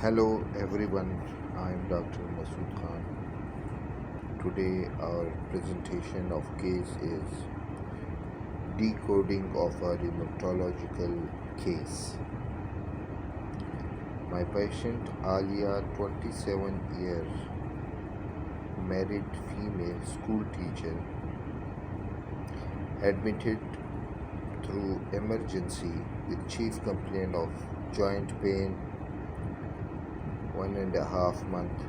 Hello everyone, I am Dr. Masood Khan. Today our presentation of case is decoding of a rheumatological case. My patient Alia, 27 years, married female school teacher, admitted through emergency with chief complaint of joint pain, 1.5 months.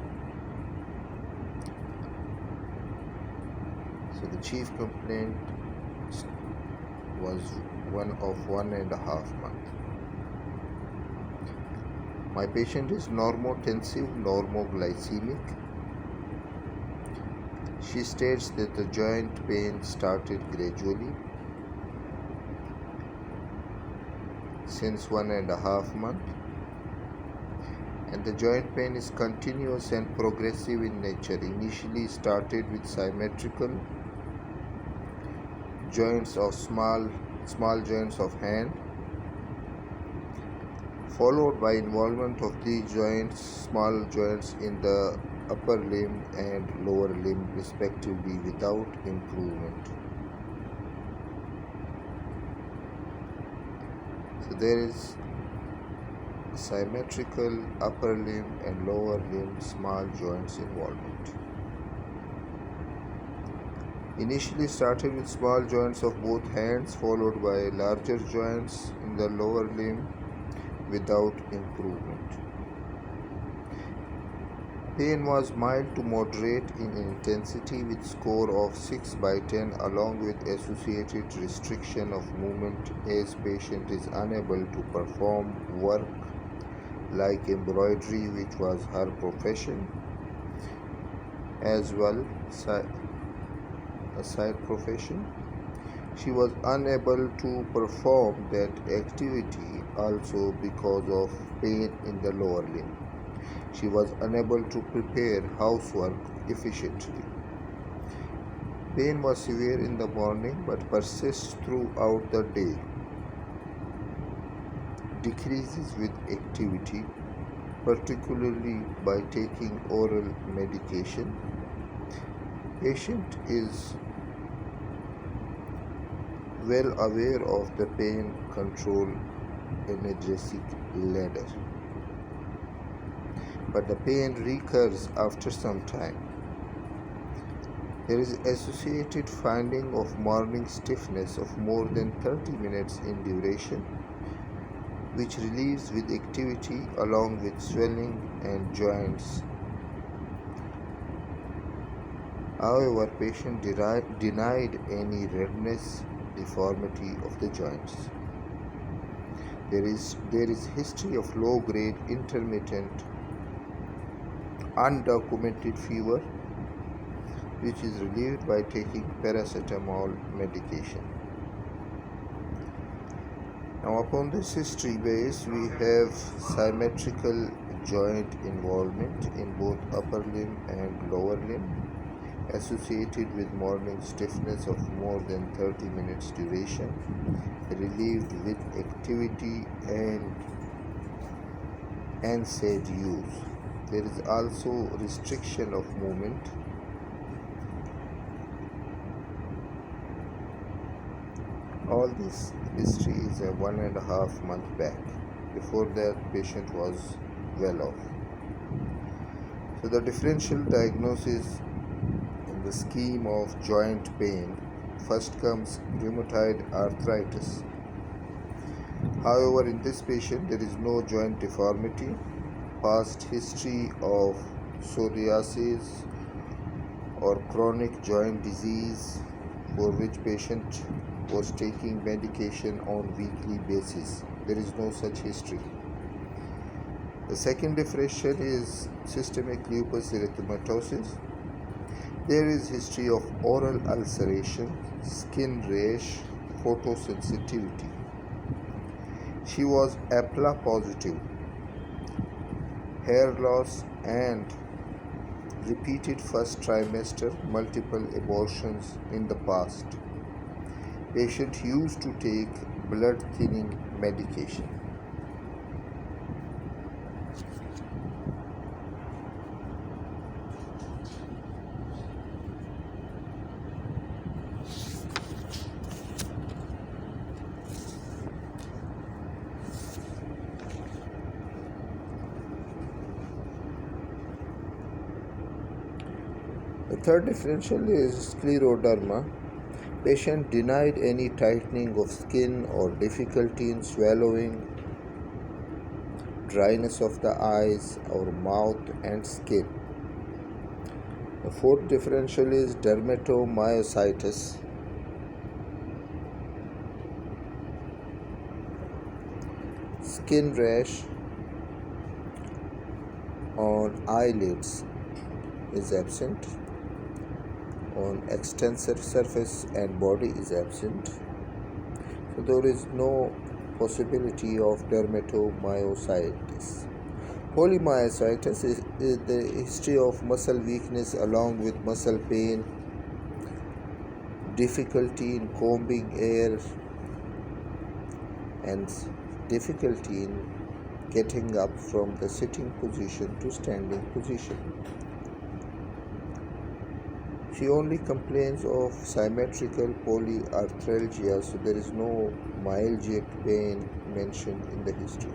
So the chief complaint was one of 1.5 months. My patient is normotensive, normoglycemic. She states that the joint pain started gradually since 1.5 months, and the joint pain is continuous and progressive in nature. Initially started with symmetrical joints of small joints of hand, followed by involvement of these joints, small joints in the upper limb and lower limb respectively, without improvement. So there is symmetrical upper limb and lower limb small joints involvement. Initially started with small joints of both hands, followed by larger joints in the lower limb without improvement. Pain was mild to moderate in intensity with score of 6/10, along with associated restriction of movement as patient is unable to perform work like embroidery, which was her profession, as well a side profession. She was unable to perform that activity also because of pain in the lower limb. She was unable to prepare housework efficiently. Pain was severe in the morning but persists throughout the day. Decreases with activity, particularly by taking oral medication. Patient is well aware of the pain control analgesic ladder, but the pain recurs after some time. There is associated finding of morning stiffness of more than 30 minutes in duration, which relieves with activity along with swelling and joints. However, patient denied any redness, deformity of the joints. There is history of low-grade intermittent undocumented fever, which is relieved by taking paracetamol medication. Now, upon this history base, we have symmetrical joint involvement in both upper limb and lower limb, associated with morning stiffness of more than 30 minutes duration, relieved with activity and NSAID use. There is also restriction of movement. All this history is a 1.5 month back. Before that, patient was well off. So the differential diagnosis in the scheme of joint pain, first comes rheumatoid arthritis. However, in this patient there is no joint deformity, past history of psoriasis or chronic joint disease for which patient was taking medication on weekly basis. There is no such history. The second differential is systemic lupus erythematosus. There is history of oral ulceration, skin rash, photosensitivity. She was APLA positive, hair loss and repeated first trimester, multiple abortions in the past. Patient used to take blood thinning medication. third differential is scleroderma. Patient denied any tightening of skin or difficulty in swallowing, dryness of the eyes or mouth and skin. The fourth differential is dermatomyositis. Skin rash on eyelids is absent, on extensor surface and body is absent. So there is no possibility of dermatomyositis. Polymyositis is the history of muscle weakness along with muscle pain, difficulty in combing air, and difficulty in getting up from the sitting position to standing position. She only complains of symmetrical polyarthralgia, so there is no myalgic pain mentioned in the history.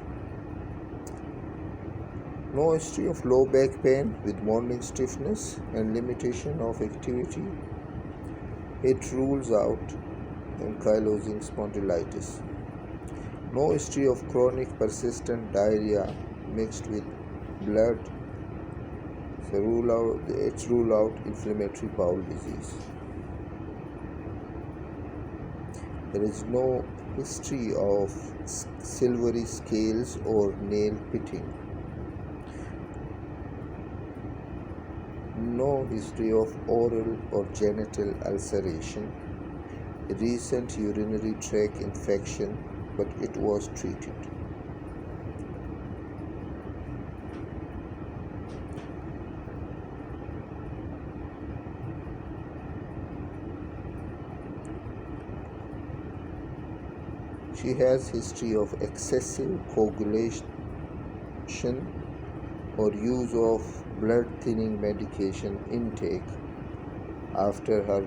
No history of low back pain with morning stiffness and limitation of activity. It rules out ankylosing spondylitis. No history of chronic persistent diarrhea mixed with blood. So rule out inflammatory bowel disease. There is no history of silvery scales or nail pitting. No history of oral or genital ulceration. Recent urinary tract infection, but it was treated. She has history of excessive coagulation or use of blood thinning medication intake after her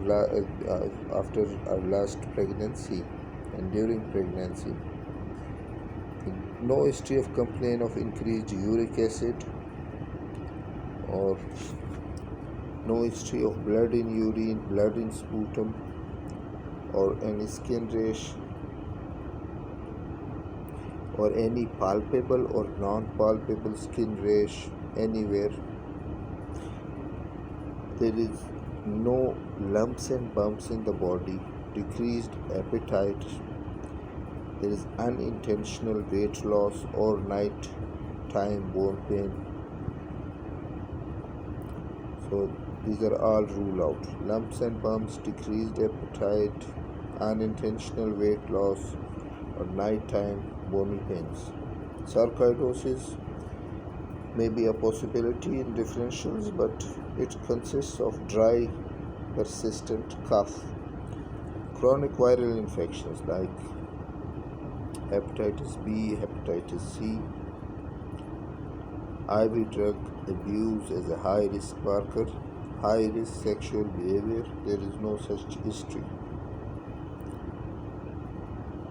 last pregnancy and during pregnancy. No history of complaint of increased uric acid, or no history of blood in urine, blood in sputum, or any skin rash, or any palpable or non-palpable skin rash anywhere. There is no lumps and bumps in the body, decreased appetite. There is unintentional weight loss or night time bone pain. So these are all ruled out. Lumps and bumps, decreased appetite, unintentional weight loss, or nighttime bony pains. Sarcoidosis may be a possibility in differentials, but it consists of dry, persistent cough, chronic viral infections like hepatitis B, hepatitis C, IV drug abuse as a high risk marker, high risk sexual behavior. There is no such history.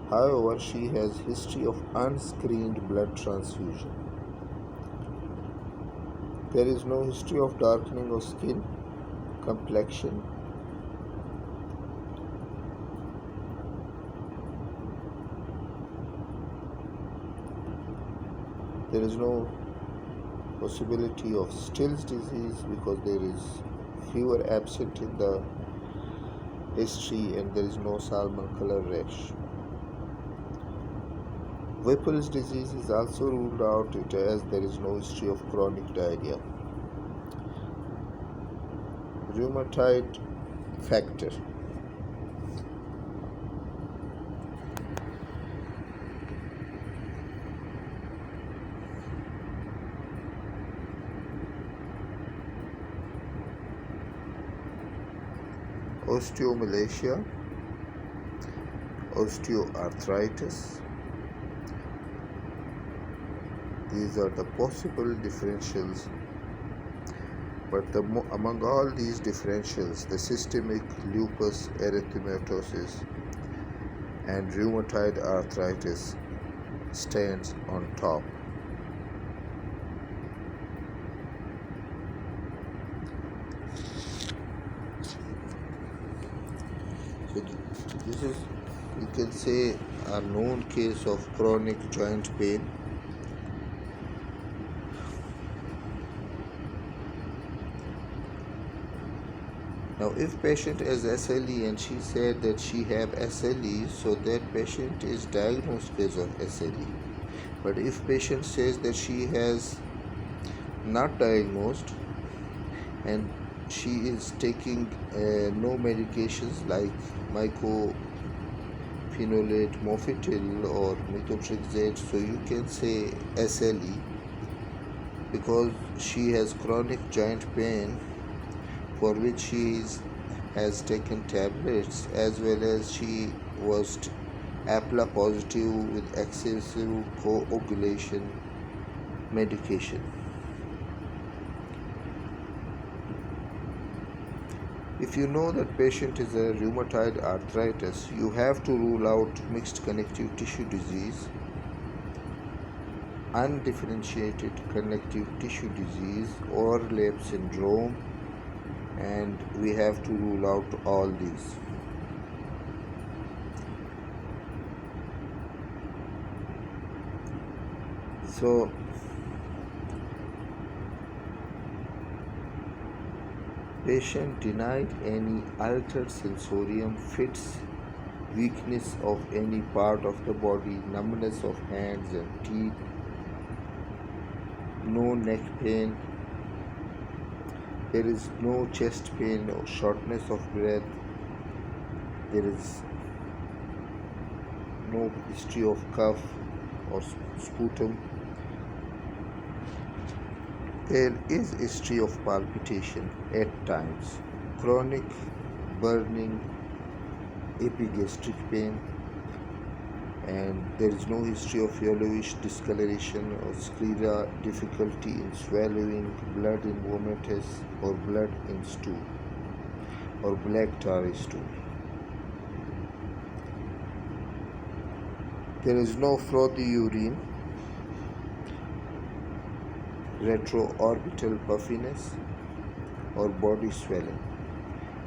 However, she has history of unscreened blood transfusion. There is no history of darkening of skin, complexion. There is no possibility of Still's disease because there is fever absent in the history, and there is no salmon color rash. Whipple's disease is also ruled out as there is no history of chronic diarrhea. Rheumatoid factor. Osteomalacia, osteoarthritis. These are the possible differentials, but among all these differentials, the systemic lupus erythematosus and rheumatoid arthritis stands on top. this is, you can say, a known case of chronic joint pain. Now, if patient is SLE and she said that she have SLE, so that patient is diagnosed case of SLE. But if patient says that she has not diagnosed and she is taking no medications like mycophenolate, mofetil or methotrexate, so you can say SLE because she has chronic joint pain for which has taken tablets, as well as she was APLA positive with excessive coagulation medication. If you know that patient is a rheumatoid arthritis, you have to rule out mixed connective tissue disease, undifferentiated connective tissue disease, overlap syndrome, and we have to rule out all these. So patient denied any altered sensorium, fits, weakness of any part of the body, numbness of hands and teeth, no neck pain. There is no chest pain or shortness of breath. There is no history of cough or sputum. There is history of palpitation at times, chronic burning, epigastric pain, and there is no history of yellowish discoloration or sclera, difficulty in swallowing, blood in vomitus or blood in stool or black tarry stool. There is no frothy urine, retroorbital puffiness or body swelling,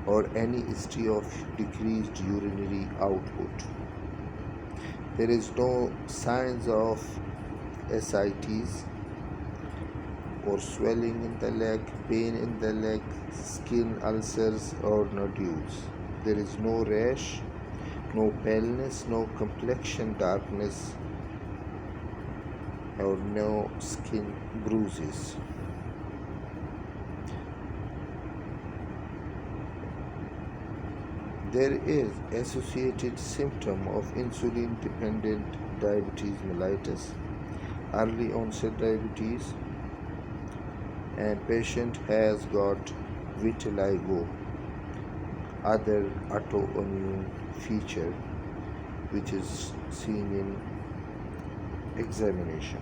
or any history of decreased urinary output. There is no signs of ascites or swelling in the leg, pain in the leg, skin ulcers or nodules. There is no rash, no paleness, no complexion darkness, or no skin bruises. There is associated symptom of insulin-dependent diabetes mellitus, early onset diabetes, and patient has got vitiligo, other autoimmune feature which is seen in examination.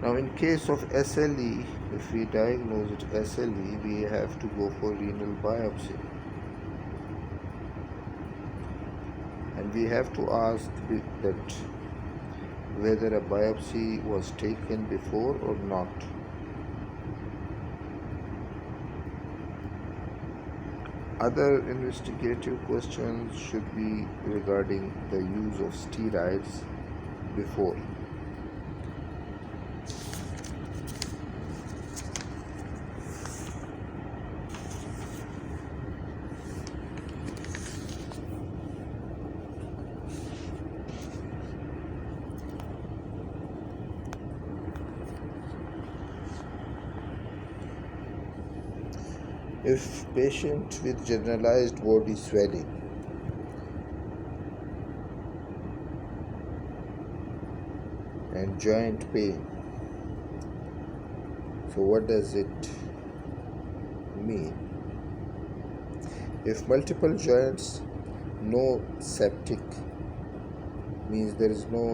Now, in case of SLE, if we diagnose it SLE, we have to go for renal biopsy. And we have to ask that whether a biopsy was taken before or not. Other investigative questions should be regarding the use of steroids before. If patient with generalized body swelling and joint pain, so what does it mean? If multiple joints, no septic, means there is no